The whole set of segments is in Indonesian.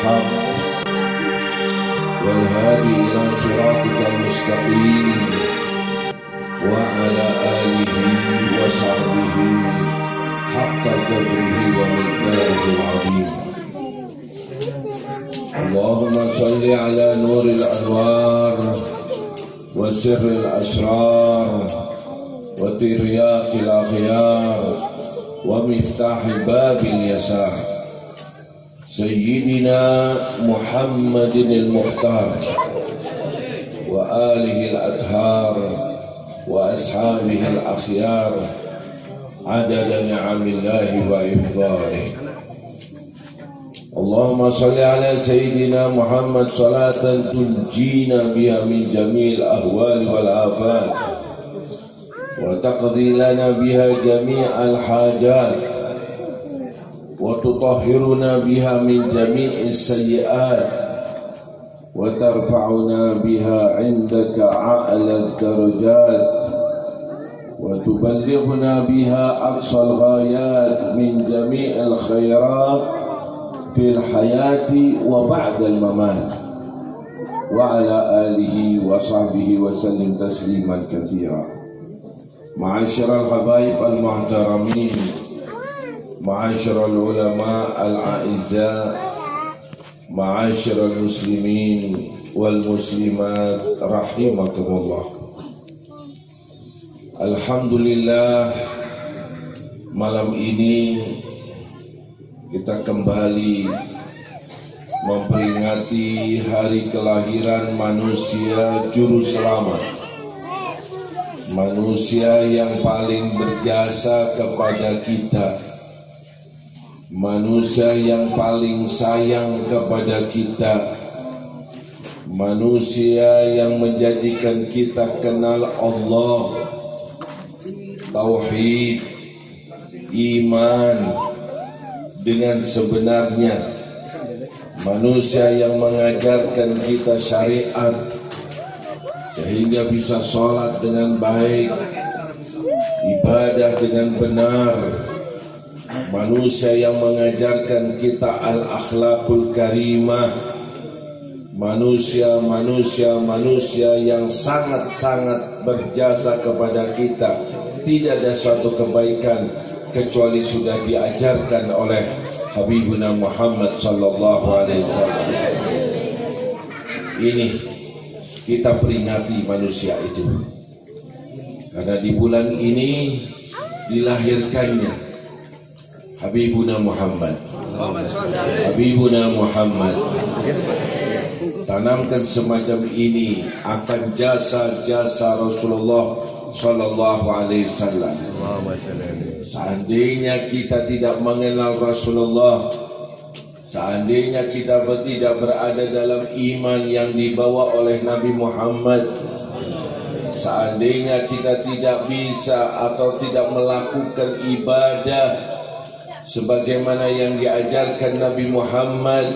بالحق والهادي إلى صراطك المستقيم وعلى آله وصحبه حق قدره ومقداره العظيم. اللهم صل على نور الأنوار وسر الأسرار وترياق الأخيار ومفتاح باب اليسار سيدنا محمد المختار وآله الأطهار وأصحابه الأخيار عدد نعم الله وإفضاله. اللهم صل على سيدنا محمد صلاة تنجينا بها من جميع الأهوال والآفات وتقضي لنا بها جميع الحاجات وتطهرنا بها من جميع السيئات وترفعنا بها عندك أعلى الدرجات وتبلغنا بها أقصى الغايات من جميع الخيرات في الحياة وبعد الممات وعلى آله وصحبه وسلم تسليما كثيرا. معاشر الحبايب المحترمين، معاشر العلماء الأعزاء، معاشر المسلمين والmuslimat rahimakumullah. Alhamdulillah, malam ini kita kembali memperingati hari kelahiran manusia juru selamat, manusia yang paling berjasa kepada kita, manusia yang paling sayang kepada kita, manusia yang menjadikan kita kenal Allah, tauhid, iman dengan sebenarnya, manusia yang mengajarkan kita syariat sehingga bisa sholat dengan baik, ibadah dengan benar, manusia yang mengajarkan kita al-akhlaqul karimah, manusia yang sangat-sangat berjasa kepada kita. Tidak ada suatu kebaikan kecuali sudah diajarkan oleh Habibuna Muhammad sallallahu alaihi wasallam. Ini kita peringati manusia itu, karena di bulan ini dilahirkannya Habibuna Muhammad. Habibuna Muhammad. Tanamkan semacam ini akan jasa-jasa Rasulullah sallallahu alaihi wasallam. Seandainya kita tidak mengenal Rasulullah, seandainya kita tidak berada dalam iman yang dibawa oleh Nabi Muhammad, seandainya kita tidak bisa atau tidak melakukan ibadah sebagaimana yang diajarkan Nabi Muhammad,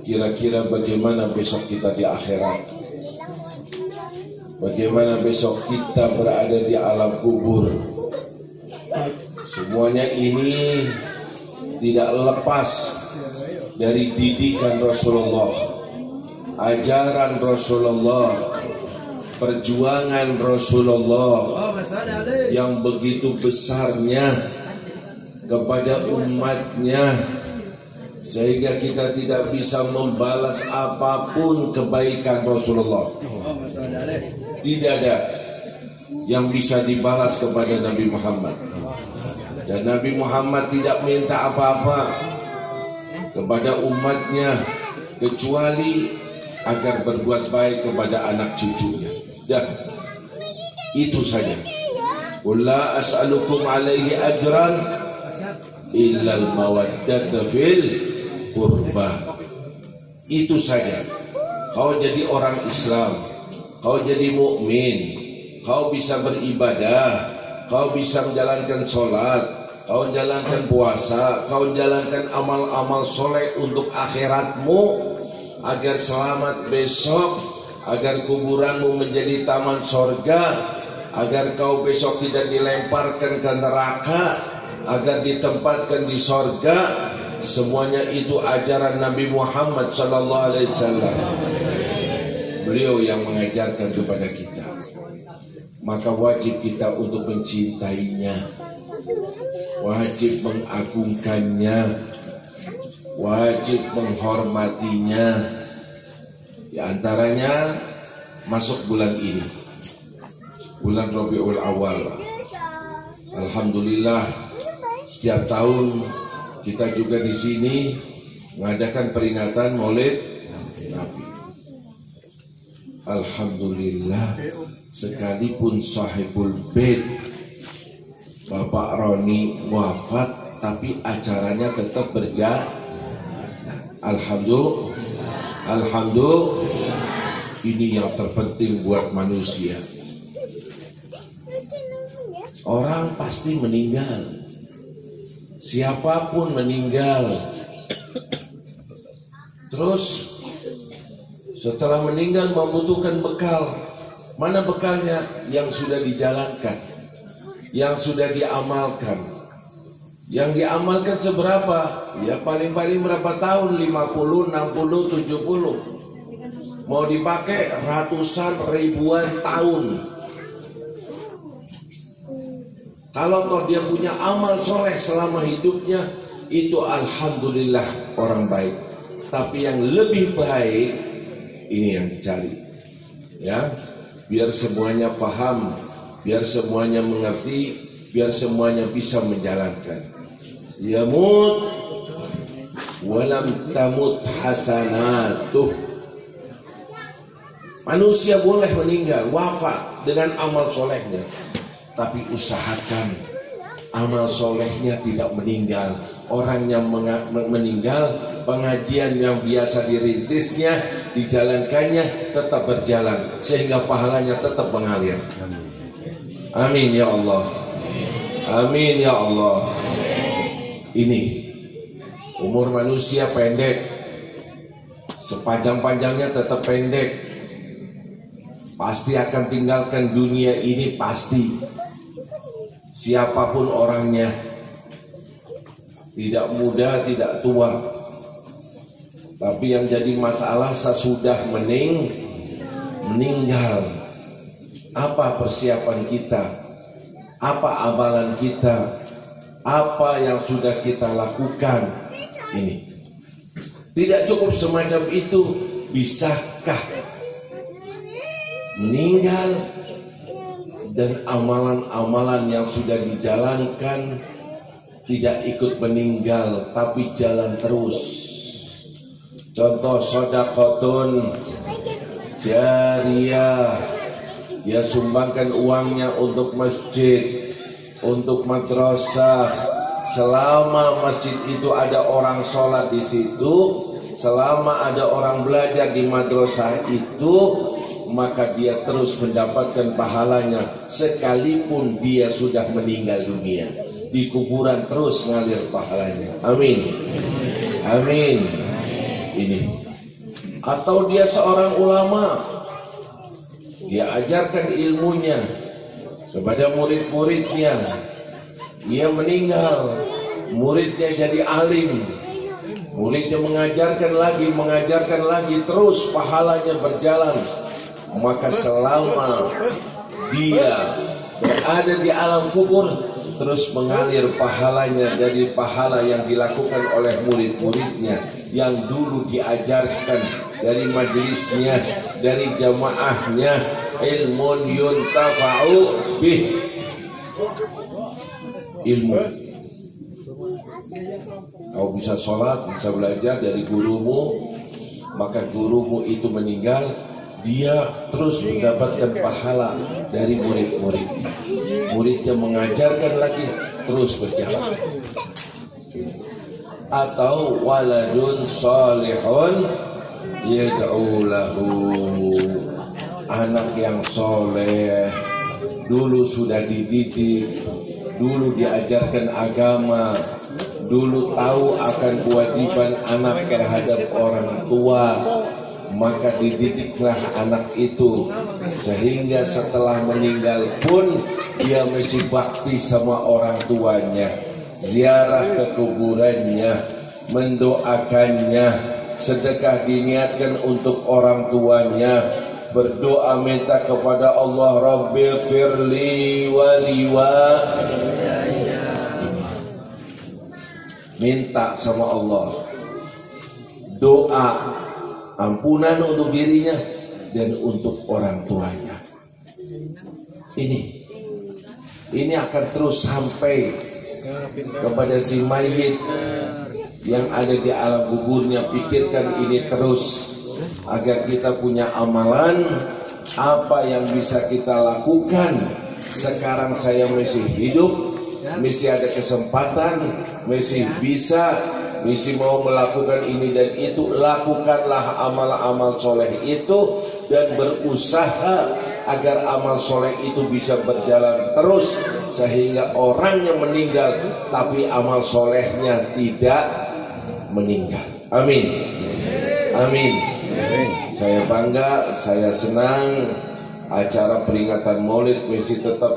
kira-kira bagaimana besok kita di akhirat? Bagaimana besok kita berada di alam kubur? Semuanya ini tidak lepas dari didikan Rasulullah, ajaran Rasulullah, perjuangan Rasulullah yang begitu besarnya kepada umatnya, sehingga kita tidak bisa membalas apapun kebaikan Rasulullah. Tidak ada yang bisa dibalas kepada Nabi Muhammad, dan Nabi Muhammad tidak minta apa-apa kepada umatnya kecuali agar berbuat baik kepada anak cucunya. Dan itu saja. Qul la as'alukum alaihi ajran illa al-mawaddata fil qurbah. Itu saja. Kau jadi orang Islam, kau jadi mukmin, kau bisa beribadah, kau bisa menjalankan sholat, kau menjalankan puasa, kau menjalankan amal-amal soleh untuk akhiratmu, agar selamat besok, agar kuburanmu menjadi taman sorga, agar kau besok tidak dilemparkan ke neraka, agar ditempatkan di sorga. Semuanya itu ajaran Nabi Muhammad SAW. Beliau yang mengajarkan kepada kita. Maka wajib kita untuk mencintainya, wajib mengagungkannya, wajib menghormatinya. Di antaranya masuk bulan ini, bulan Rabiul Awal. Alhamdulillah, setiap tahun kita juga di sini mengadakan peringatan Maulid Nabi. Alhamdulillah, sekalipun sahibul bait Bapak Roni wafat, tapi acaranya tetap berjalan. Alhamdulillah, ini yang terpenting buat manusia. Orang pasti meninggal, siapapun meninggal. Terus setelah meninggal membutuhkan bekal. Mana bekalnya? Yang sudah dijalankan, yang sudah diamalkan. Yang diamalkan seberapa? Ya paling-paling berapa tahun? 50, 60, 70. Mau dipakai ratusan ribuan tahun. Kalau toh dia punya amal soleh selama hidupnya, itu alhamdulillah orang baik. Tapi yang lebih baik, ini yang dicari, ya, biar semuanya paham, biar semuanya mengerti, biar semuanya bisa menjalankan. Yamut walam tamut hasanatuh. Manusia boleh meninggal, wafat dengan amal solehnya, tapi usahakan amal solehnya tidak meninggal. Orang yang meninggal, pengajian yang biasa dirintisnya, dijalankannya tetap berjalan, sehingga pahalanya tetap mengalir. Amin ya Allah. Amin ya Allah. Ini umur manusia pendek, sepanjang-panjangnya tetap pendek. Pasti akan tinggalkan dunia ini, pasti. Siapapun orangnya, tidak muda, tidak tua. Tapi yang jadi masalah sesudah meninggal, apa persiapan kita, apa amalan kita, apa yang sudah kita lakukan. Ini tidak cukup semacam itu. Bisakah meninggal dan amalan-amalan yang sudah dijalankan tidak ikut meninggal, tapi jalan terus? Contoh sedekahun jariyah, dia sumbangkan uangnya untuk masjid, untuk madrasah. Selama masjid itu ada orang sholat di situ, selama ada orang belajar di madrasah itu, maka dia terus mendapatkan pahalanya, sekalipun dia sudah meninggal dunia. Di kuburan terus ngalir pahalanya. Amin. Amin. Ini. Atau dia seorang ulama, dia ajarkan ilmunya kepada murid-muridnya, dia meninggal, muridnya jadi alim, muridnya mengajarkan lagi, terus pahalanya berjalan. Maka selama dia berada di alam kubur, terus mengalir pahalanya dari pahala yang dilakukan oleh murid-muridnya yang dulu diajarkan dari majelisnya, dari jamaahnya. Ilmun yuntafa'u bih, ilmu. Kau bisa sholat, bisa belajar dari gurumu, maka gurumu itu meninggal, dia terus mendapatkan pahala dari murid-muridnya. Muridnya mengajarkan lagi, terus berjalan. Atau waladun salihun yad'u lahu, anak yang soleh, dulu sudah dididik, dulu diajarkan agama, dulu tahu akan kewajiban anak terhadap orang tua, maka dididiklah anak itu sehingga setelah meninggal pun dia masih bakti sama orang tuanya, ziarah ke kuburannya, mendoakannya, sedekah diniatkan untuk orang tuanya, berdoa minta kepada Allah, Rabbi firli waliwa, minta sama Allah doa ampunan untuk dirinya dan untuk orang tuanya. Ini akan terus sampai kepada si mayit yang ada di alam kuburnya. Pikirkan ini terus agar kita punya amalan apa yang bisa kita lakukan. Sekarang saya masih hidup, masih ada kesempatan, masih bisa, masih mau melakukan ini dan itu. Lakukanlah amal-amal soleh itu dan berusaha agar amal soleh itu bisa berjalan terus, sehingga orang yang meninggal tapi amal solehnya tidak meninggal. Amin. Amin. Saya bangga, saya senang acara peringatan Maulid masih tetap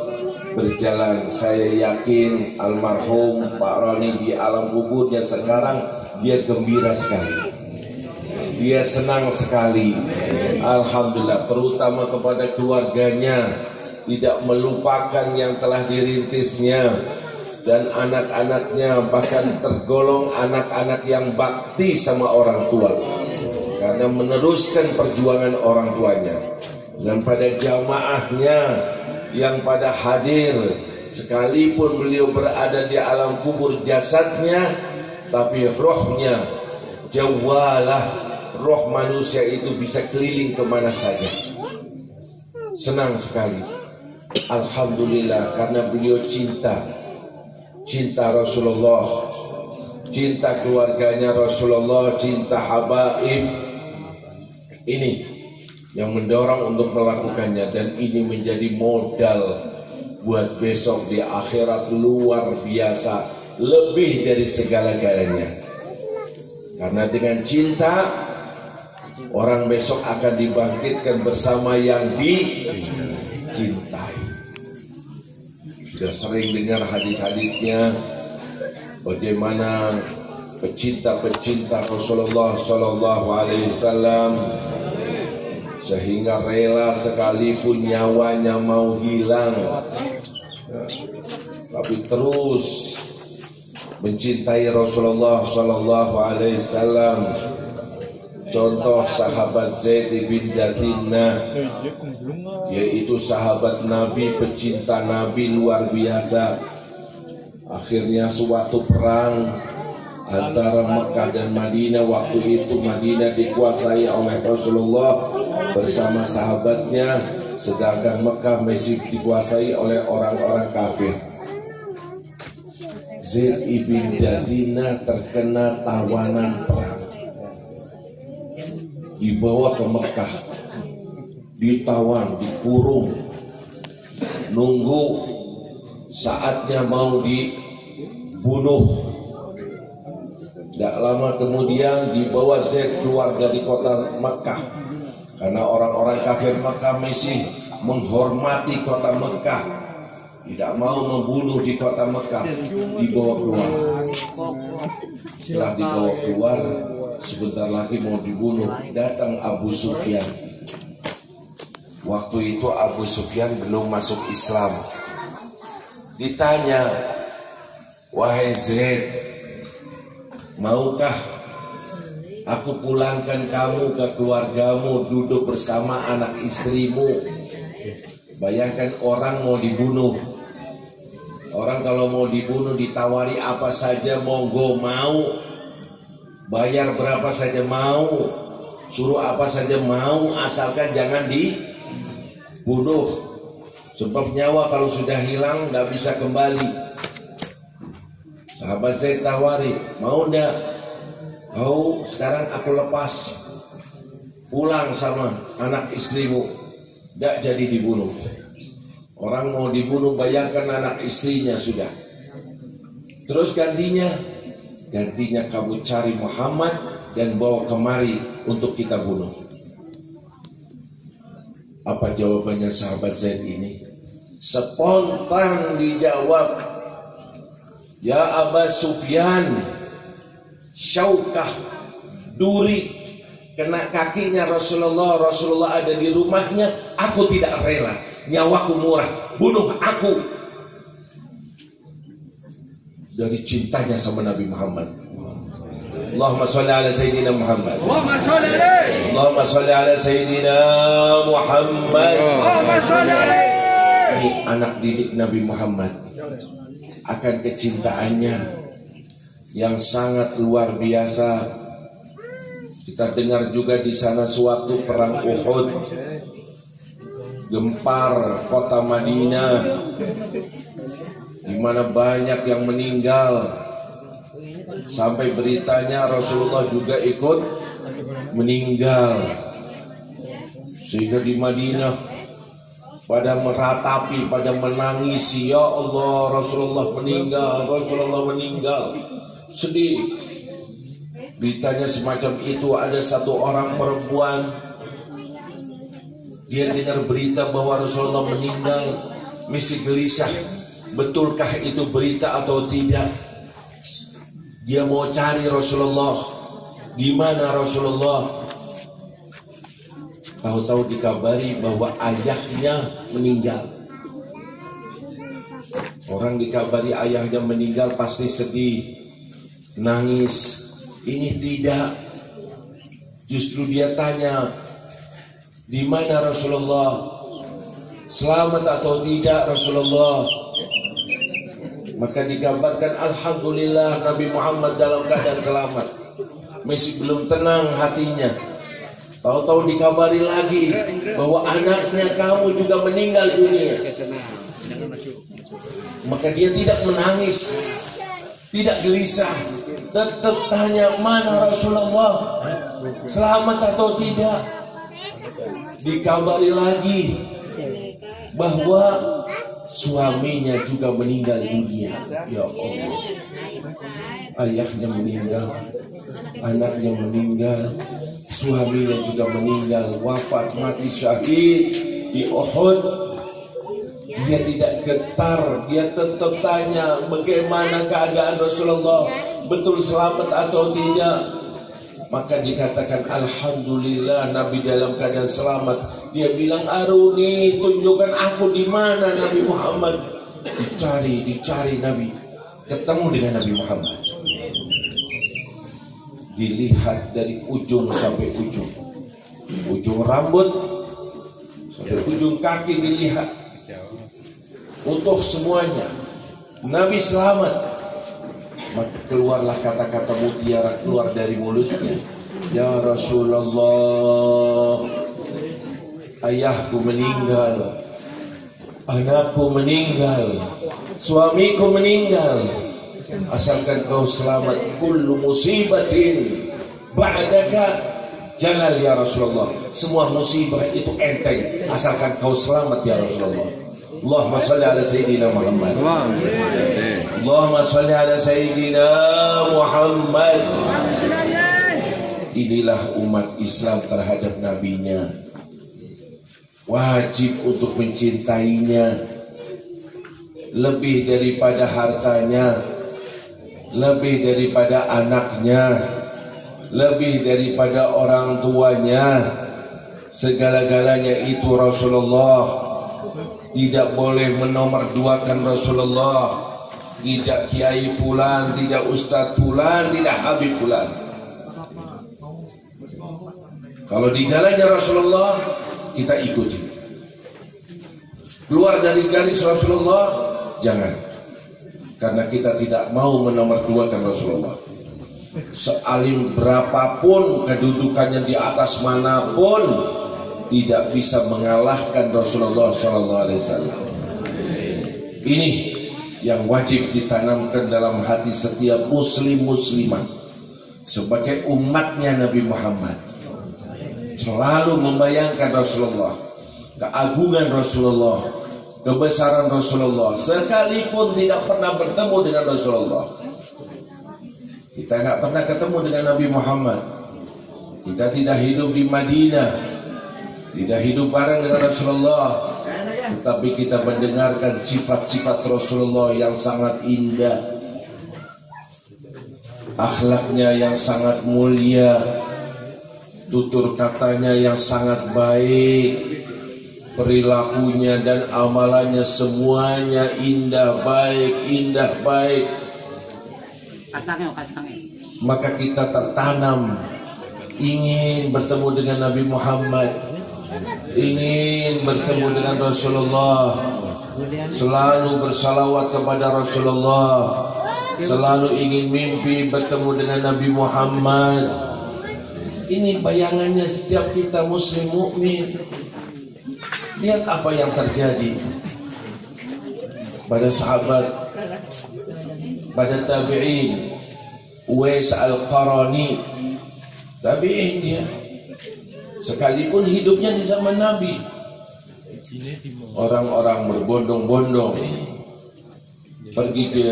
berjalan. Saya yakin almarhum Pak Roni di alam kuburnya sekarang dia gembira sekali, dia senang sekali. Alhamdulillah, terutama kepada keluarganya, tidak melupakan yang telah dirintisnya dan anak-anaknya, bahkan tergolong anak-anak yang bakti sama orang tua karena meneruskan perjuangan orang tuanya. Dan pada jamaahnya yang pada hadir, sekalipun beliau berada di alam kubur jasadnya, tapi rohnya jawalah, roh manusia itu bisa keliling kemana saja. Senang sekali. Alhamdulillah, karena beliau cinta Rasulullah, cinta keluarganya Rasulullah, cinta habaib. Ini yang mendorong untuk melakukannya, dan ini menjadi modal buat besok di akhirat luar biasa, lebih dari segala-galanya. Karena dengan cinta, orang besok akan dibangkitkan bersama yang dicintai. Sudah sering dengar hadis-hadisnya, bagaimana pecinta-pecinta Rasulullah Sallallahu Alaihi Wasallam sehingga rela sekalipun nyawanya mau hilang, tapi terus mencintai Rasulullah Sallallahu Alaihi Wasallam. Contoh sahabat Zaid bin Dathina, yaitu sahabat Nabi, pecinta Nabi luar biasa. Akhirnya suatu perang antara Mekah dan Madinah. Waktu itu Madinah dikuasai oleh Rasulullah bersama sahabatnya, sedangkan Mekah masih dikuasai oleh orang-orang kafir. Zaid bin Dathina terkena tawanan perang, dibawa ke Mekah, ditawan, dikurung, nunggu saatnya mau dibunuh. Tidak lama kemudian dibawa Zaid keluar dari kota Mekah, karena orang-orang kafir Mekah masih menghormati kota Mekah, tidak mau membunuh di kota Mekah. Dibawa keluar. Setelah dibawa keluar, sebentar lagi mau dibunuh, datang Abu Sufyan. Waktu itu Abu Sufyan belum masuk Islam. Ditanya, wahai Zaid, maukah aku pulangkan kamu ke keluargamu, duduk bersama anak istrimu? Bayangkan orang mau dibunuh. Orang kalau mau dibunuh ditawari apa saja monggo mau, bayar berapa saja mau, suruh apa saja mau, asalkan jangan dibunuh. Sebab nyawa kalau sudah hilang tidak bisa kembali. Sahabat saya tawari, mau ndak? Kau sekarang aku lepas, pulang sama anak istrimu, tidak jadi dibunuh. Orang mau dibunuh, bayangkan anak istrinya sudah. Terus gantinya kamu cari Muhammad dan bawa kemari untuk kita bunuh. Apa jawabannya sahabat Zaid ini? Spontan dijawab, ya Aba Sufyan, syaukah, duri kena kakinya Rasulullah. Rasulullah ada di rumahnya. Aku tidak rela, nyawaku murah, bunuh aku. Dari cintanya sama Nabi Muhammad. Allahumma sholli ala Sayyidina Muhammad. Allahumma sholli alaihi. Allahumma sholli ala Sayyidina Muhammad. Allahumma sholli alaihi. Ini anak didik Nabi Muhammad akan kecintaannya yang sangat luar biasa. Kita dengar juga di sana sewaktu perang Uhud, gempar kota Madinah, di mana banyak yang meninggal, sampai beritanya Rasulullah juga ikut meninggal, sehingga di Madinah pada meratapi, pada menangisi, ya Allah, Rasulullah meninggal, Rasulullah meninggal, sedih. Beritanya semacam itu. Ada satu orang perempuan, dia dengar berita bahwa Rasulullah meninggal, mesti gelisah, betulkah itu berita atau tidak. Dia mau cari Rasulullah, di mana Rasulullah. Tahu-tahu dikabari bahwa ayahnya meninggal. Orang dikabari ayahnya meninggal pasti sedih, nangis. Ini tidak. Justru dia tanya, di mana Rasulullah? Selamat atau tidak Rasulullah? Maka dikabarkan, alhamdulillah Nabi Muhammad dalam keadaan selamat. Masih belum tenang hatinya. Tahu-tahu dikabari lagi bahwa anaknya kamu juga meninggal dunia. Maka dia tidak menangis, tidak gelisah, tetap tanya, mana Rasulullah? Selamat atau tidak? Dikabari lagi bahwa suaminya juga meninggal dunia. Ya Allah, ayahnya meninggal, anaknya meninggal, suaminya juga meninggal, wafat, mati syahid di Uhud. Dia tidak getar, dia tetap tanya bagaimana keadaan Rasulullah, betul selamat atau tidak. Maka dikatakan alhamdulillah Nabi dalam keadaan selamat. Dia bilang, aruni, tunjukkan aku di mana Nabi Muhammad. Dicari Nabi, ketemu dengan Nabi Muhammad. Dilihat dari ujung sampai ujung, ujung rambut sampai ujung kaki dilihat, utuh semuanya. Nabi selamat. Maka keluarlah kata-kata mutiara keluar dari mulutnya. Ya Rasulullah, ayahku meninggal, anakku meninggal, suamiku meninggal. Asalkan kau selamat, kullu musibatin ba'daka jalal ya Rasulullah. Semua musibah itu enteng asalkan kau selamat ya Rasulullah. Allahumma salli ala Sayyidina Muhammad. Allahumma salli ala Sayyidina Muhammad. Inilah umat Islam terhadap nabinya. Wajib untuk mencintainya lebih daripada hartanya, lebih daripada anaknya, lebih daripada orang tuanya. Segala-galanya itu Rasulullah. Tidak boleh menomorduakan Rasulullah. Tidak Kiai Fulan, tidak Ustadz Fulan, tidak Habib Fulan. Kalau di jalannya Rasulullah, kita ikuti. Keluar dari garis Rasulullah, jangan. Karena kita tidak mau menomorduakan Rasulullah. Sealim berapapun kedudukannya di atas manapun, tidak bisa mengalahkan Rasulullah SAW. Ini yang wajib ditanamkan dalam hati setiap muslim muslimah sebagai umatnya Nabi Muhammad. Selalu membayangkan Rasulullah, keagungan Rasulullah, kebesaran Rasulullah, sekalipun tidak pernah bertemu dengan Rasulullah. Kita tidak pernah ketemu dengan Nabi Muhammad. Kita tidak hidup di Madinah, tidak hidup bareng dengan Rasulullah, tetapi kita mendengarkan sifat-sifat Rasulullah yang sangat indah. akhlaknya yang sangat mulia, tutur katanya yang sangat baik, perilakunya dan amalannya semuanya indah baik. Maka kita tertanam ingin bertemu dengan Nabi Muhammad, ingin bertemu dengan Rasulullah, selalu bersalawat kepada Rasulullah, selalu ingin mimpi bertemu dengan Nabi Muhammad. Ini bayangannya setiap kita muslim mukmin. Lihat apa yang terjadi pada sahabat, pada tabi'in. Uwais Al-Qarani, tabi'in dia, sekalipun hidupnya di zaman Nabi, orang-orang berbondong-bondong pergi ke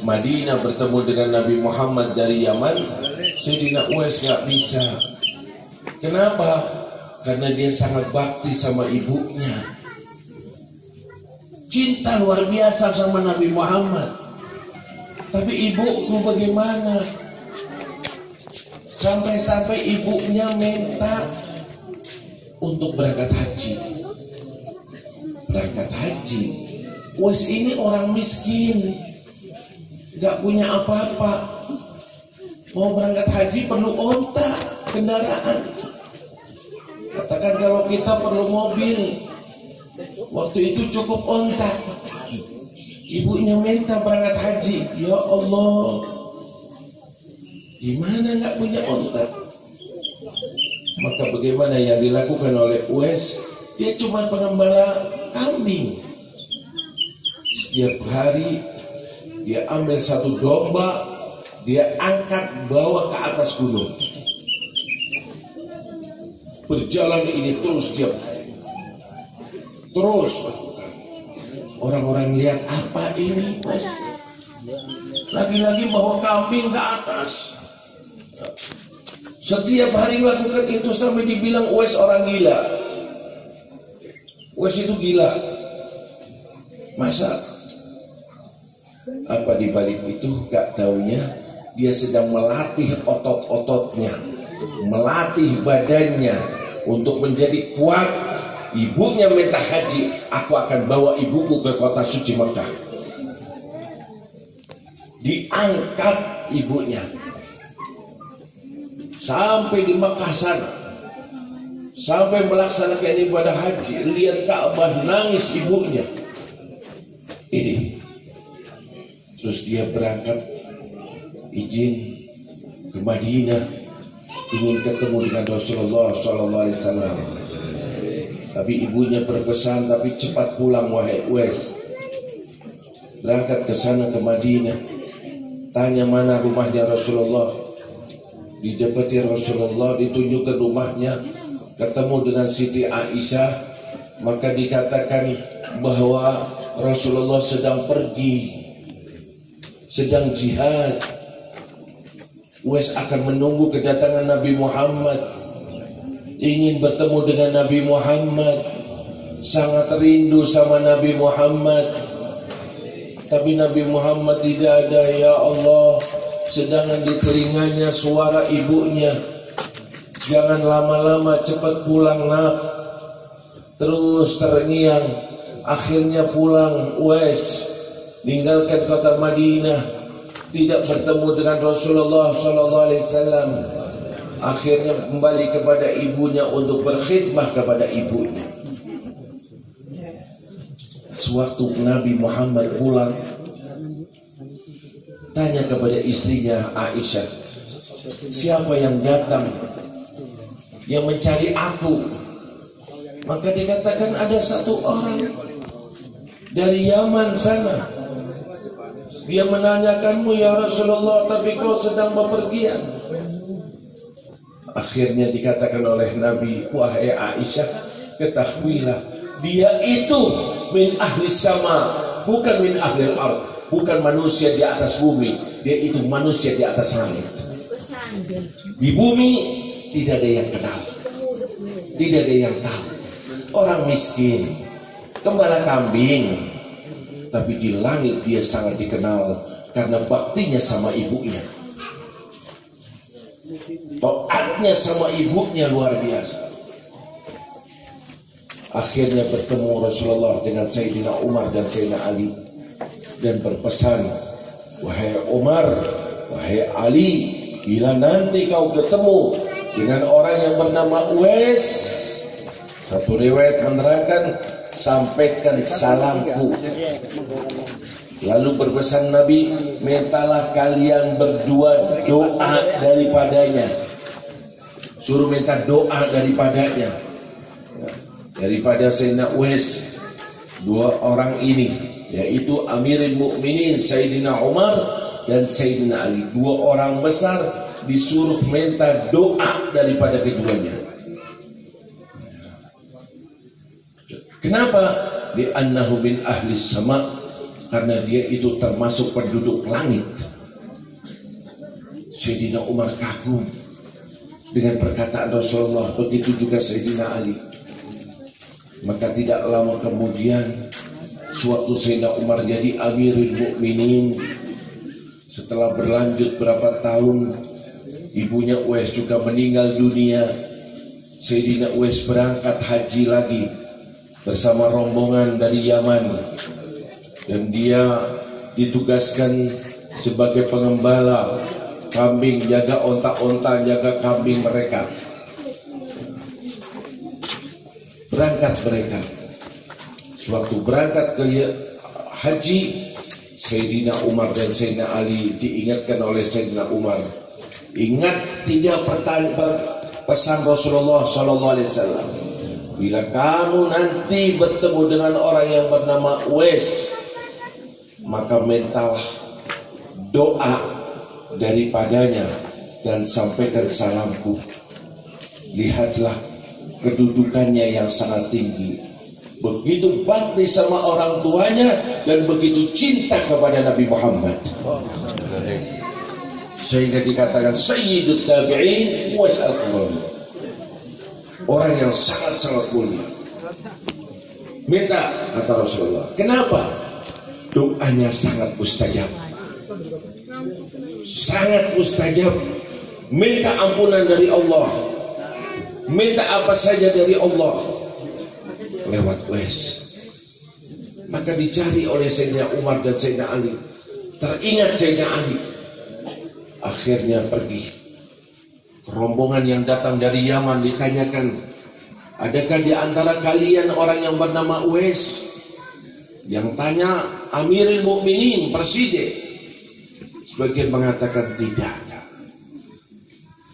Madinah bertemu dengan Nabi Muhammad dari Yaman. Sayyidina Uwais gak bisa. Kenapa? Karena dia sangat bakti sama ibunya, cinta luar biasa sama Nabi Muhammad. Tapi ibuku bagaimana? Sampai-sampai ibunya minta untuk berangkat haji. Berangkat haji. Uwais ini orang miskin, gak punya apa-apa. Mau berangkat haji perlu onta, kendaraan. Katakan kalau kita perlu mobil, waktu itu cukup onta. Ibunya minta berangkat haji. Ya Allah, gimana gak punya onta? Maka bagaimana yang dilakukan oleh Uwais? Dia cuma pengembala kambing. Setiap hari dia ambil satu domba, dia angkat bawa ke atas gunung. Berjalan ini terus tiap hari. Terus orang-orang lihat, apa ini Mas? Lagi-lagi bawa kambing ke atas. Setiap hari lakukan itu sampai dibilang Uwais orang gila. Uwais itu gila. Masa? Apa dibalik itu? Gak taunya dia sedang melatih otot-ototnya, melatih badannya untuk menjadi kuat. Ibunya minta haji, aku akan bawa ibuku ke kota suci Mekah. Diangkat ibunya sampai di Mekah sana, sampai melaksanakan ibadah haji. Lihat Ka'bah, nangis ibunya. Ini terus dia berangkat, izin ke Madinah, ingin ketemu dengan Rasulullah SAW. Tapi ibunya berpesan, tapi cepat pulang wahai Uwais. Berangkat ke sana ke Madinah, tanya mana rumahnya Rasulullah. Didapati Rasulullah, ditunjukkan rumahnya, ketemu dengan Siti Aisyah. Maka dikatakan bahwa Rasulullah sedang pergi, sedang jihad. Uwais akan menunggu kedatangan Nabi Muhammad, ingin bertemu dengan Nabi Muhammad, sangat rindu sama Nabi Muhammad. Tapi Nabi Muhammad tidak ada. Ya Allah, sedangkan di telinganya suara ibunya, jangan lama-lama, cepat pulang nak. Terus terngiang, akhirnya pulang Uwais, meninggalkan kota Madinah, tidak bertemu dengan Rasulullah SAW. Akhirnya kembali kepada ibunya untuk berkhidmah kepada ibunya. Sewaktu Nabi Muhammad pulang, tanya kepada istrinya Aisyah, siapa yang datang, yang mencari aku? Maka dikatakan ada satu orang dari Yaman sana. Dia menanyakanmu ya Rasulullah, tapi kau sedang bepergian. Akhirnya dikatakan oleh Nabi, wahai Aisyah, ketahuilah dia itu min ahli sama, bukan min ahli al-ard, bukan manusia di atas bumi, dia itu manusia di atas langit. Di bumi tidak ada yang kenal, tidak ada yang tahu. Orang miskin, gembala kambing, tapi di langit dia sangat dikenal karena baktinya sama ibunya. Taatnya sama ibunya luar biasa. Akhirnya bertemu Rasulullah dengan Sayyidina Umar dan Sayyidina Ali dan berpesan, wahai Umar, wahai Ali, bila nanti kau ketemu dengan orang yang bernama Uwais, satu riwayat menerangkan, sampaikan salamku. Lalu berpesan Nabi, mintalah kalian berdua doa daripadanya. Suruh minta doa daripadanya. Daripada Sayyidina Uwais, dua orang ini, yaitu Amirul Mukminin Sayyidina Umar dan Sayyidina Ali, dua orang besar, disuruh minta doa daripada keduanya. Kenapa? Li'annahu min ahli sama', karena dia itu termasuk penduduk langit. Sayyidina Umar kagum dengan perkataan Rasulullah, begitu juga Sayyidina Ali. Maka tidak lama kemudian, suatu Sayyidina Umar jadi Amirul Mukminin. Setelah berlanjut berapa tahun, ibunya Uwais juga meninggal dunia. Sayyidina Uwais berangkat haji lagi bersama rombongan dari Yaman, dan dia ditugaskan sebagai pengembala kambing, jaga onta-onta, jaga kambing mereka. Berangkat mereka. Sewaktu berangkat ke haji, Sayyidina Umar dan Sayyidina Ali diingatkan oleh Sayyidina Umar, ingat tidak pesan Rasulullah SAW, bila kamu nanti bertemu dengan orang yang bernama Uwais, maka mintalah doa daripadanya dan sampaikan salamku. Lihatlah kedudukannya yang sangat tinggi, begitu bakti sama orang tuanya dan begitu cinta kepada Nabi Muhammad, sehingga dikatakan Sayyidut Tabi'in Uwais al-Qarni, orang yang sangat-sangat mulia. Minta, kata Rasulullah. Kenapa? Doanya sangat mustajab, sangat mustajab. Minta ampunan dari Allah, minta apa saja dari Allah lewat Uwais. Maka dicari oleh Sayyidina Umar dan Sayyidina Ali. Teringat Sayyidina Ali. Akhirnya pergi. Rombongan yang datang dari Yaman ditanyakan, adakah di antara kalian orang yang bernama Uwais? Yang tanya Amirul Mukminin, presiden. Sebagian mengatakan tidak ada.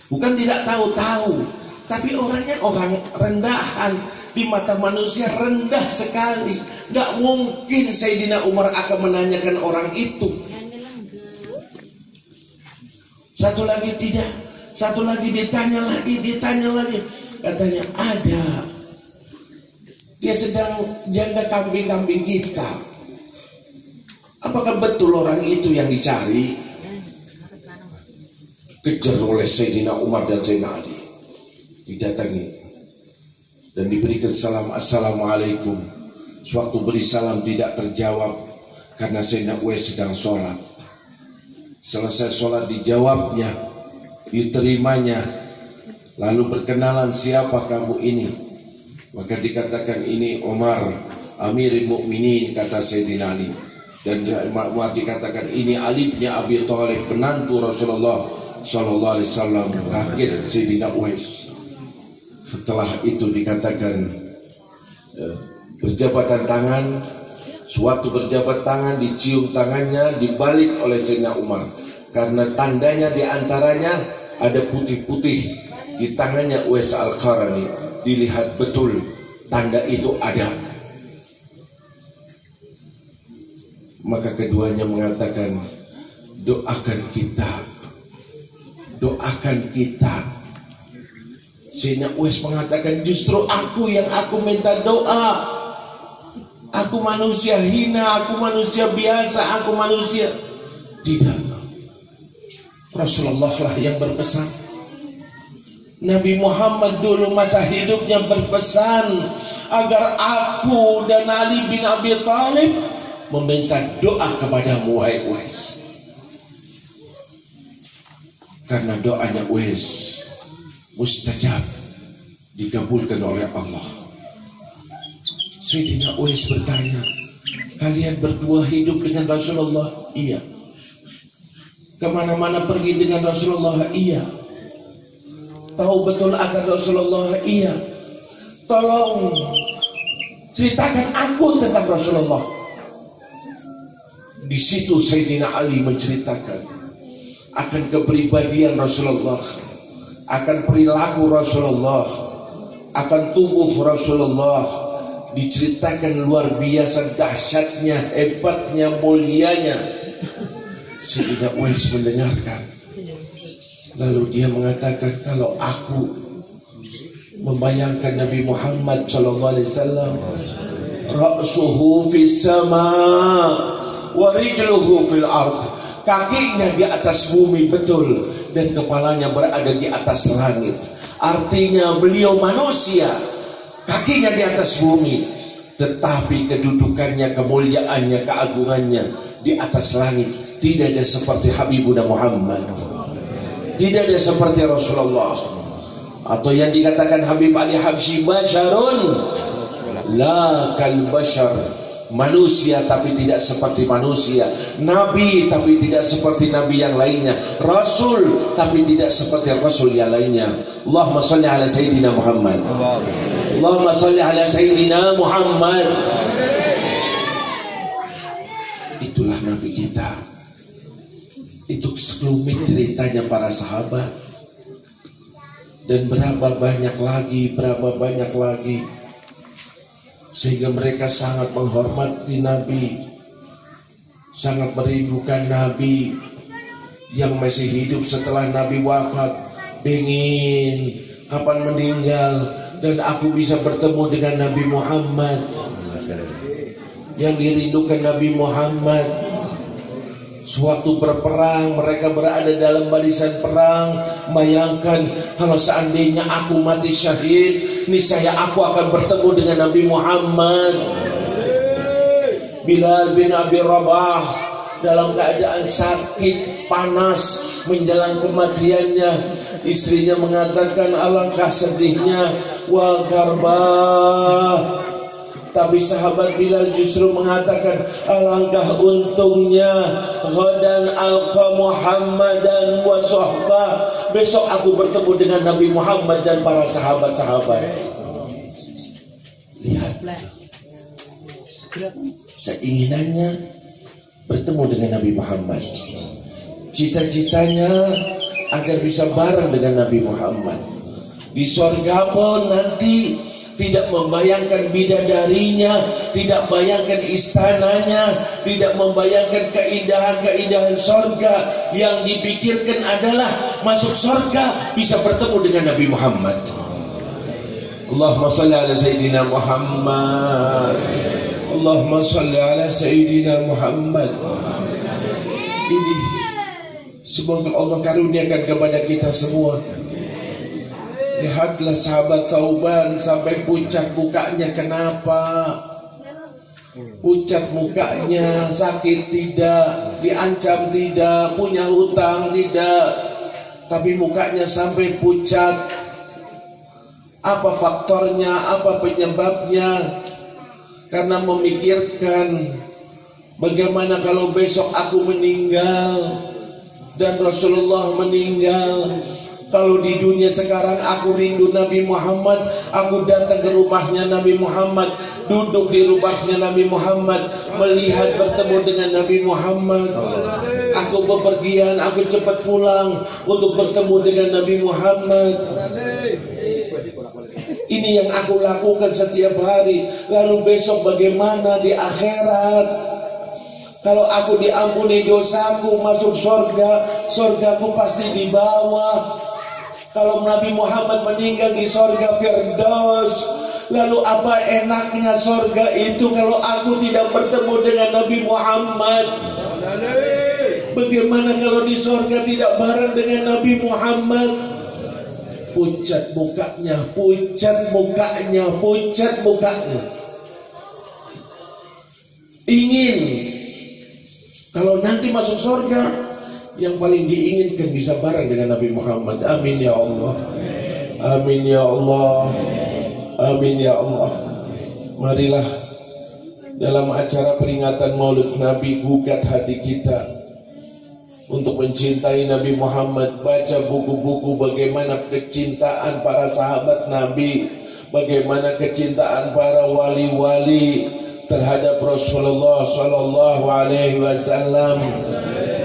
Bukan tidak tahu-tahu, tapi orangnya orang rendahan. Di mata manusia rendah sekali. Gak mungkin Sayyidina Umar akan menanyakan orang itu. Satu lagi tidak. Satu lagi ditanya lagi. Katanya ada. Dia sedang jaga kambing-kambing kita. Apakah betul orang itu yang dicari? Kejar oleh Sayyidina Umar dan Sayyidina Ali. Didatangi dan diberikan salam, assalamualaikum. Sewaktu beri salam tidak terjawab karena Sayyidina Uwais sedang sholat. Selesai sholat dijawabnya, diterimanya. Lalu berkenalan, siapa kamu ini? Maka dikatakan ini Umar, Amirul Mukminin, kata Sayyidina Ali. Dan Umar dikatakan ini Ali bin Abi Thalib, penantu Rasulullah Sallallahu Alaihi Wasallam. Kaget Sayyidina Uwais. Setelah itu dikatakan berjabatan tangan. Suatu berjabat tangan, dicium tangannya, dibalik oleh Sayyidina Umar. Karena tandanya diantaranya ada putih-putih di tangannya Uwais al-Qarni. Dilihat betul tanda itu ada. Maka keduanya mengatakan, doakan kita, doakan kita. Sayyidina Uwais mengatakan, justru aku yang aku minta doa. Aku manusia hina, aku manusia biasa, aku manusia. Tidak, Rasulullah lah yang berpesan. Nabi Muhammad dulu masa hidupnya berpesan agar aku dan Ali bin Abi Thalib meminta doa kepadamu, wahai Uwais. karena doanya Uwais mustajab, dikabulkan oleh Allah. Sayyidina Uwais bertanya, kalian berdua hidup dengan Rasulullah? Iya. Kemana-mana pergi dengan Rasulullah? Iya. Tahu betul akan Rasulullah? Iya. Tolong ceritakan aku tentang Rasulullah. Di situ Sayyidina Ali menceritakan akan kepribadian Rasulullah, akan perilaku Rasulullah, akan tubuh Rasulullah. Diceritakan luar biasa dahsyatnya, hebatnya, mulianya. Sayyidina Uwais mendengarkan. Lalu dia mengatakan, kalau aku membayangkan Nabi Muhammad SAW, ra'suhu fis sama wa rijluhu fil ardh, kakinya di atas bumi betul dan kepalanya berada di atas langit. Artinya beliau manusia, kakinya di atas bumi, tetapi kedudukannya, kemuliaannya, keagungannya di atas langit. Tidak ada seperti Habibuna Muhammad, tidak ada seperti Rasulullah. Atau yang dikatakan Habib Ali Habsyi, basyarun la kal bashar, manusia tapi tidak seperti manusia, nabi tapi tidak seperti nabi yang lainnya, rasul tapi tidak seperti rasul yang lainnya. Allahumma salli ala Sayyidina Muhammad, Allahumma salli ala Sayyidina Muhammad. Itulah nabi kita. Itu sekelumit ceritanya para sahabat. Dan berapa banyak lagi, sehingga mereka sangat menghormati Nabi, sangat merindukan Nabi yang masih hidup setelah Nabi wafat. Pengen kapan meninggal dan aku bisa bertemu dengan Nabi Muhammad. Yang dirindukan Nabi Muhammad. Suatu berperang, mereka berada dalam barisan perang. Bayangkan kalau seandainya aku mati syahid, niscaya aku akan bertemu dengan Nabi Muhammad. Bilal bin Abi Rabah dalam keadaan sakit, panas, menjelang kematiannya, istrinya mengatakan, alangkah sedihnya, wa garbah. Tapi sahabat Bilal justru mengatakan, alangkah untungnya, ghadan alqa Muhammadan wa sahbah, besok aku bertemu dengan Nabi Muhammad dan para sahabat-sahabat. Lihat, keinginannya bertemu dengan Nabi Muhammad, cita-citanya agar bisa bareng dengan Nabi Muhammad. Di surga pun nanti tidak membayangkan bidadarinya, tidak membayangkan istananya, tidak membayangkan keindahan-keindahan sorga. Yang dipikirkan adalah masuk sorga bisa bertemu dengan Nabi Muhammad. Allahumma salli ala Sayyidina Muhammad, Allahumma salli ala Sayyidina Muhammad. Ini semoga Allah karuniakan kepada kita semua. Lihatlah sahabat Thauban sampai pucat mukanya. Kenapa? Pucat mukanya, sakit tidak, diancam tidak, punya hutang tidak, tapi mukanya sampai pucat. Apa faktornya? Apa penyebabnya? Karena memikirkan bagaimana kalau besok aku meninggal dan Rasulullah meninggal. Kalau di dunia sekarang aku rindu Nabi Muhammad, aku datang ke rumahnya Nabi Muhammad, duduk di rumahnya Nabi Muhammad, melihat bertemu dengan Nabi Muhammad. Aku bepergian, aku cepat pulang untuk bertemu dengan Nabi Muhammad. Ini yang aku lakukan setiap hari. Lalu besok bagaimana di akhirat? Kalau aku diampuni dosaku, masuk surga, surgaku pasti di bawah. Kalau Nabi Muhammad meninggal di surga Firdaus, lalu apa enaknya surga itu kalau aku tidak bertemu dengan Nabi Muhammad? Bagaimana kalau di surga tidak bareng dengan Nabi Muhammad? Pucat mukanya, pucat mukanya, pucat mukanya. Ingin kalau nanti masuk surga Yang paling diinginkan bisa bareng dengan Nabi Muhammad. Amin ya Allah. Amin ya Allah. Amin ya Allah. Marilah dalam acara peringatan Maulid Nabi, gugat hati kita untuk mencintai Nabi Muhammad. Baca buku-buku bagaimana kecintaan para sahabat Nabi, bagaimana kecintaan para wali-wali terhadap Rasulullah Sallallahu Alaihi Wasallam.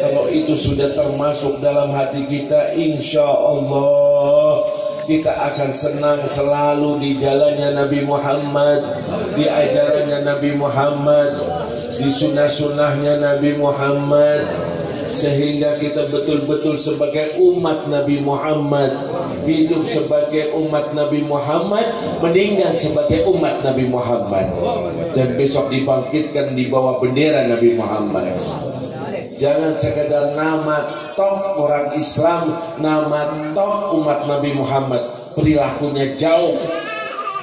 Kalau itu sudah termasuk dalam hati kita, insya Allah kita akan senang selalu di jalannya Nabi Muhammad, di ajarannya Nabi Muhammad, di sunnah-sunnahnya Nabi Muhammad, sehingga kita betul-betul sebagai umat Nabi Muhammad, hidup sebagai umat Nabi Muhammad, meninggal sebagai umat Nabi Muhammad, dan besok dibangkitkan di bawah bendera Nabi Muhammad. Jangan sekedar nama tok orang Islam, nama tok umat Nabi Muhammad, perilakunya jauh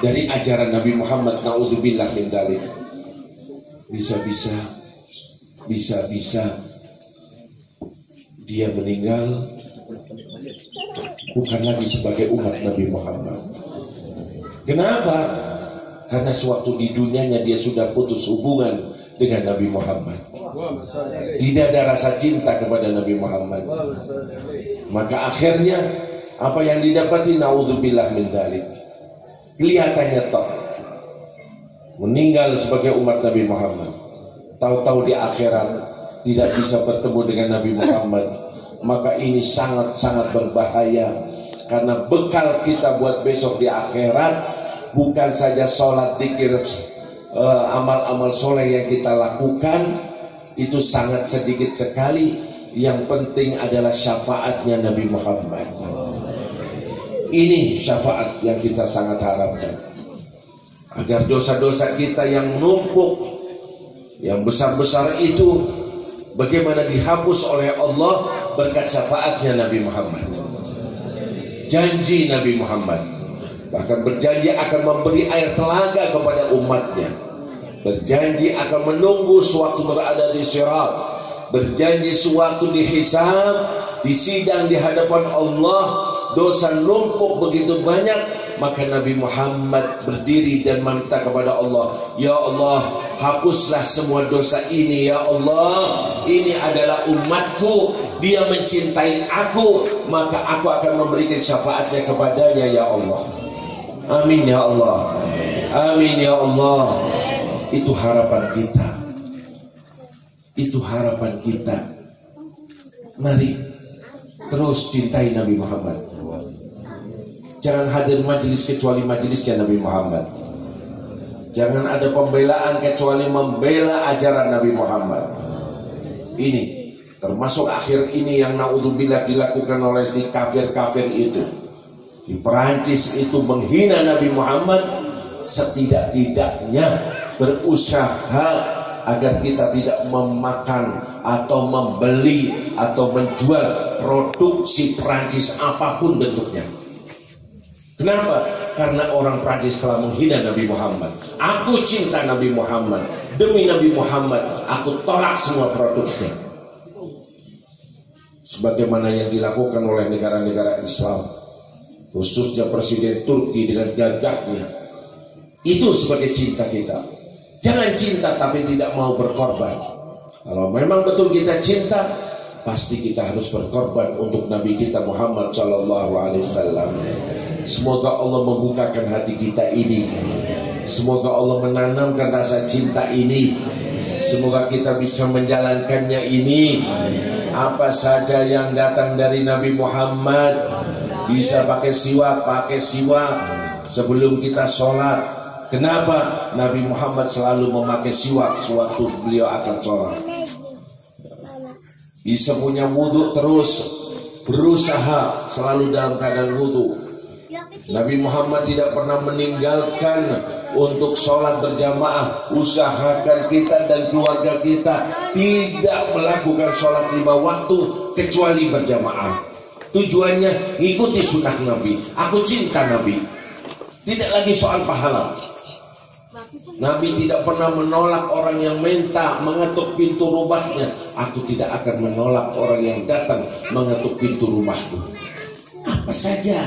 dari ajaran Nabi Muhammad. Na'udzubillah min dzalik. Bisa-bisa dia meninggal bukan lagi sebagai umat Nabi Muhammad. Kenapa? Karena sewaktu di dunianya dia sudah putus hubungan dengan Nabi Muhammad. Tidak ada rasa cinta kepada Nabi Muhammad. Maka akhirnya apa yang didapati, na'udzubillah min dzalik, kelihatannya tok meninggal sebagai umat Nabi Muhammad, tahu-tahu di akhirat tidak bisa bertemu dengan Nabi Muhammad. Maka ini sangat-sangat berbahaya, karena bekal kita buat besok di akhirat bukan saja sholat, zikir, amal-amal soleh yang kita lakukan, itu sangat sedikit sekali. Yang penting adalah syafaatnya Nabi Muhammad. Ini syafaat yang kita sangat harapkan, agar dosa-dosa kita yang numpuk, yang besar-besar itu, bagaimana dihapus oleh Allah berkat syafaatnya Nabi Muhammad. Janji Nabi Muhammad, bahkan berjanji akan memberi air telaga kepada umatnya, berjanji akan menunggu sewaktu berada di Sirat, berjanji sewaktu dihisab, di sidang di hadapan Allah, dosa numpuk begitu banyak, maka Nabi Muhammad berdiri dan meminta kepada Allah, ya Allah, hapuslah semua dosa ini ya Allah. Ini adalah umatku, dia mencintai aku, maka aku akan memberikan syafaatnya kepadanya ya Allah. Amin ya Allah. Amin ya Allah. Itu harapan kita. Itu harapan kita. Mari terus cintai Nabi Muhammad. Jangan hadir majelis kecuali majelisnya Nabi Muhammad. Jangan ada pembelaan kecuali membela ajaran Nabi Muhammad. Ini termasuk akhir ini yang naudzubillah dilakukan oleh si kafir-kafir itu. Di Perancis itu menghina Nabi Muhammad. Setidak-tidaknya berusaha agar kita tidak memakan atau membeli atau menjual produksi Perancis apapun bentuknya. Kenapa? Karena orang Prancis telah menghina Nabi Muhammad. Aku cinta Nabi Muhammad. Demi Nabi Muhammad, aku tolak semua produknya. Sebagaimana yang dilakukan oleh negara-negara Islam, khususnya Presiden Turki dengan gagahnya. Itu sebagai cinta kita. Jangan cinta tapi tidak mau berkorban. Kalau memang betul kita cinta, pasti kita harus berkorban untuk Nabi kita Muhammad Sallallahu Alaihi Wasallam. Semoga Allah membukakan hati kita ini. Semoga Allah menanamkan rasa cinta ini. Semoga kita bisa menjalankannya ini. Apa saja yang datang dari Nabi Muhammad, bisa pakai siwak sebelum kita sholat. Kenapa? Nabi Muhammad selalu memakai siwak sewaktu beliau akan sholat. Bisa punya wudhu terus, berusaha selalu dalam keadaan wudhu. Nabi Muhammad tidak pernah meninggalkan untuk sholat berjamaah. Usahakan kita dan keluarga kita tidak melakukan sholat 5 waktu kecuali berjamaah. Tujuannya ikuti sunnah Nabi. Aku cinta Nabi. Tidak lagi soal pahala. Nabi tidak pernah menolak orang yang minta mengetuk pintu rumahnya. Aku tidak akan menolak orang yang datang mengetuk pintu rumahku. Apa saja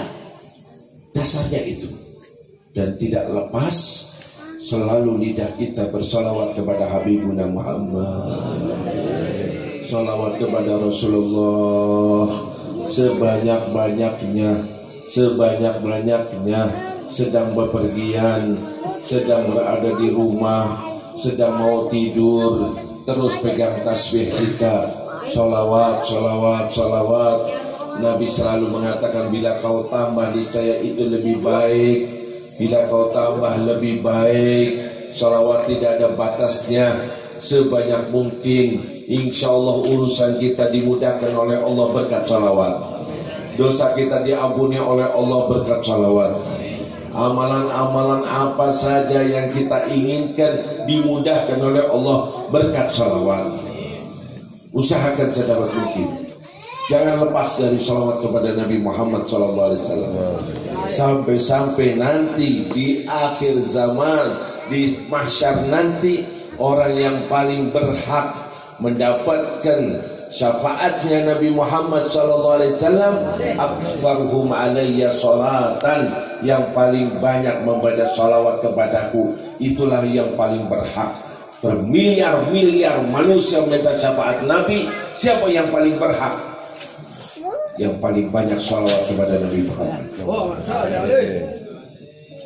dasarnya itu. Dan tidak lepas selalu lidah kita bersalawat kepada Habibuna Muhammad, salawat kepada Rasulullah sebanyak-banyaknya, sebanyak-banyaknya. Sedang bepergian, sedang berada di rumah, sedang mau tidur, terus pegang tasbih kita, salawat, salawat, salawat. Nabi selalu mengatakan, bila kau tambah niscaya itu lebih baik, bila kau tambah lebih baik. Salawat tidak ada batasnya, sebanyak mungkin. Insya Allah urusan kita dimudahkan oleh Allah berkat salawat. Dosa kita diampuni oleh Allah berkat salawat. Amalan-amalan apa saja yang kita inginkan dimudahkan oleh Allah berkat salawat. Usahakan sedapat mungkin. Jangan lepas dari salawat kepada Nabi Muhammad SAW. Sampai-sampai nanti di akhir zaman, di mahsyar nanti, orang yang paling berhak mendapatkan syafaatnya Nabi Muhammad SAW, aktsarhum alayya salatan, yang paling banyak membaca salawat kepadaku, itulah yang paling berhak. Bermiliar-miliar manusia minta syafaat Nabi, siapa yang paling berhak? Yang paling banyak salawat kepada Nabi Muhammad.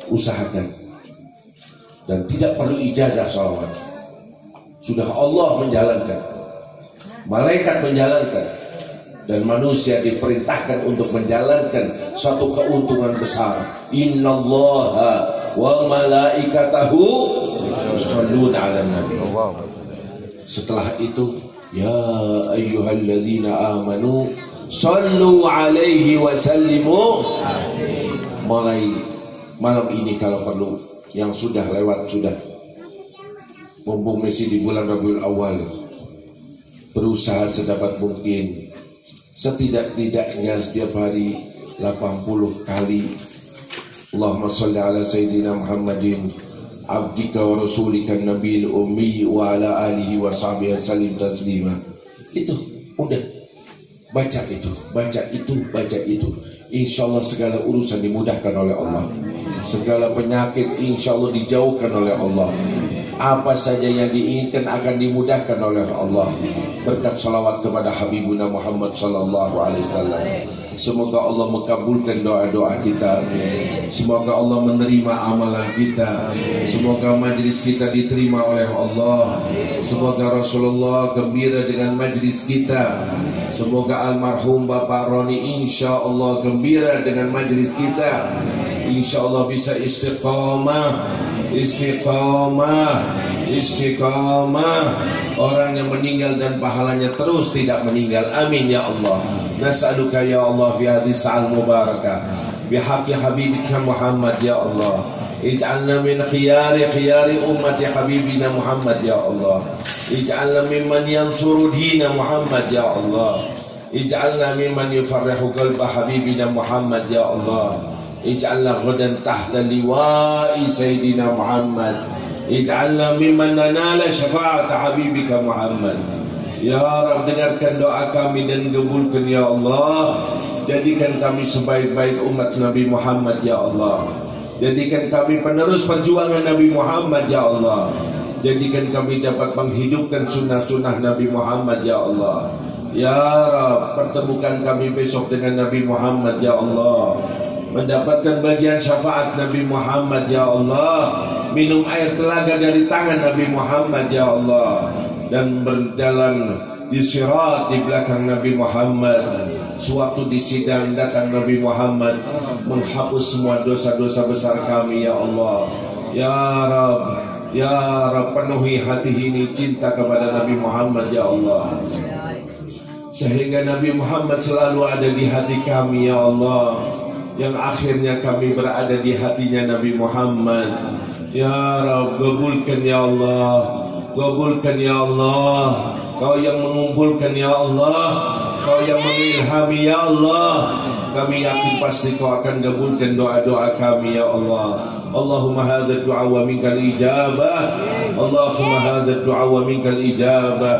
Usahakan. Dan tidak perlu ijazah salawat. Sudah Allah menjalankan, malaikat menjalankan, dan manusia diperintahkan untuk menjalankan suatu keuntungan besar. Innallaha wa malaikatahu yusholluna 'alan nabi. Setelah itu, ya ayyuhalladzina amanu shallu 'alaihi wa sallimu. Mulai malam ini kalau perlu, yang sudah lewat sudah, mumpung masih di bulan Rabiul Awal, berusaha sedapat mungkin setidak-tidaknya setiap hari 80 kali Allahumma sholli ala sayyidina Muhammadin abdika wa rasulika nabiyil ummi wa ala alihi wa sahbihi sallim taslima. Itu udah, baca itu, baca itu, baca itu. Insya Allah segala urusan dimudahkan oleh Allah, segala penyakit insya Allah dijauhkan oleh Allah. Apa saja yang diinginkan akan dimudahkan oleh Allah berkat salawat kepada Habibuna Muhammad sallallahu alaihi wasallam. Semoga Allah mengabulkan doa-doa kita. Semoga Allah menerima amalan kita. Semoga majlis kita diterima oleh Allah. Semoga Rasulullah gembira dengan majlis kita. Semoga almarhum Bapak Roni insya Allah gembira dengan majlis kita. Insya Allah bisa istiqamah, istiqamah, istiqamah. Orang yang meninggal dan pahalanya terus tidak meninggal. Amin ya Allah. Nas'aluka ya Allah fi hadhihi sa'al mubarakah bihaqqi habibika Muhammad ya Allah. Ij'alna min khiyari ummati habibina Muhammad ya Allah. Ij'alna mimman yansuru dina Muhammad ya Allah. Ij'alna mimman yufarrihu qalba habibina Muhammad ya Allah. Ij'alna ghadan tahta liwa'i sayyidina Muhammad. Ij'alna mimman nanala syafa'ata habibika Muhammad. Ya Rabb, dengarkan doa kami dan kabulkan ya Allah. Jadikan kami sebaik-baik umat Nabi Muhammad ya Allah. Jadikan kami penerus perjuangan Nabi Muhammad ya Allah. Jadikan kami dapat menghidupkan sunnah-sunnah Nabi Muhammad ya Allah. Ya Rabb, pertemukan kami besok dengan Nabi Muhammad ya Allah. Mendapatkan bagian syafaat Nabi Muhammad ya Allah. Minum air telaga dari tangan Nabi Muhammad ya Allah. Dan berjalan di sirat di belakang Nabi Muhammad. Sewaktu di sidang datang Nabi Muhammad menghapus semua dosa-dosa besar kami ya Allah. Ya Rabb, ya Rabb, penuhi hati ini cinta kepada Nabi Muhammad ya Allah, sehingga Nabi Muhammad selalu ada di hati kami ya Allah. Yang akhirnya kami berada di hatinya Nabi Muhammad. Ya Rabb, kabulkan ya Allah. Kabulkan ya Allah. Kau yang mengumpulkan ya Allah. Kau yang mengilhami ya Allah. Kami yakin pasti Kau akan kabulkan doa-doa kami ya Allah. Allahumma hadha du'a wa minkal ijabah. Allahumma hadha du'a wa minkal ijabah.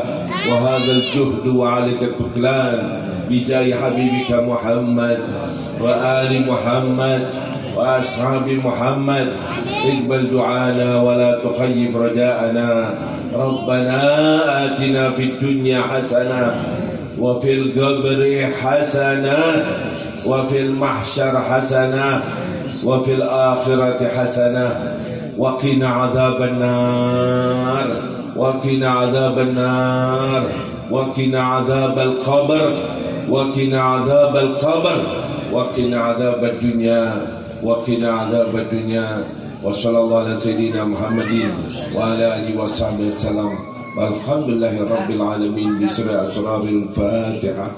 Wa hadha al-juhd wa 'alaika al-tuklan bi jahi habibika Muhammad wa ali Muhammad wa ashabi Muhammad. Iqbal du'ana wa la tukhayyib raja'ana. Rabbana atina fid dunya hasanah wa fil qabri hasanah wa fil mahsyar hasanah wa fil akhirati hasanah wa qina adzaban nar wa qina adzaban nar wa qina adzabal qabr wa qina adzabal qabr wa qina adzabad dunya wa qina adzabad dunya. Wa sallallahu ala sayyidina Muhammadin wa ala alihi wa sahbihi wasallam. Walhamdulillahi rabbil alamin. Bi surah Asrarul Fatihah.